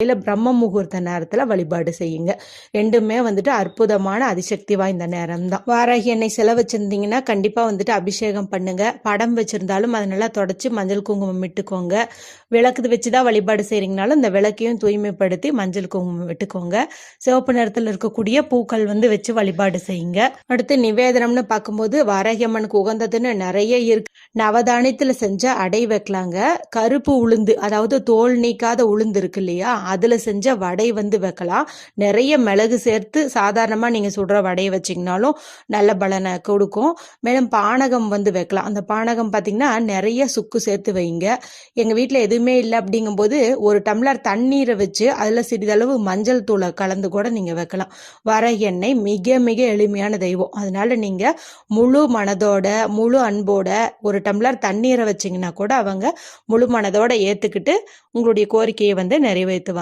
இல்ல பிரம்ம முகூர்த்த நேரத்துல வழிபாடு செய்யுங்க. ரெண்டுமே வந்துட்டு அற்புதமான அதிசக்தி வாய்ந்த நேரம் தான். வாராகி எண்ணெய் சிலை வச்சிருந்தீங்கன்னா கண்டிப்பா வந்துட்டு அபிஷேகம் பண்ணுங்க. படம் வச்சிருந்தாலும் அதை நல்லா தொடச்சு மஞ்சள் குங்குமம் இட்டுக்கோங்க. விளக்கு வச்சுதான் வழிபாடு செய்றீங்கனாலும் இந்த விளக்கையும் தூய்மைப்படுத்தி மஞ்சள் குங்குமம் விட்டுக்கோங்க. சிவப்பு நிறத்துல இருக்கக்கூடிய பூக்கள் வச்சு வழிபாடு செய்யுங்க. அடுத்து நிவேதனம்னு பார்க்கும்போது வாராகி அம்மனுக்கு உகந்ததுன்னு நிறைய இருக்கு. நவதானியத்துல செஞ்ச அடை வைக்கலாங்க. கருப்பு உளுந்து, அதாவது தோல் நீக்காத உளுந்து இருக்கு இல்லையா, அதுல செஞ்ச வடை வைக்கலாம். நிறைய மிளகு சேர்த்து சாதாரணமா நீங்க சுடுற வடையை வச்சீங்கனாலும் நல்ல பலனை கொடுக்கும். மேலும் பானகம் வைக்கலாம். அந்த பானகம் பாத்தீங்கன்னா நிறைய சுக்கு சேர்த்து வைங்க. எங்க வீட்டுல எதுவுமே இல்லை அப்படிங்கும்போது ஒரு டம்ளர் தண்ணீரை வச்சு அதுல சிறிதளவு மஞ்சள் தூளை கலந்து கூட நீங்க வைக்கலாம். வாராகி எண்ணெய் மிக மிக எளிமையான தெய்வம். அதனால நீங்க முழு மனதோட முழு அன்போட ஒரு டம்ளர் தண்ணீரை வச்சீங்கன்னா கூட அவங்க முழு மனதோட ஏத்துக்கிட்டு உங்களுடைய கோரிக்கையை நிறைவேற்றுவாங்க.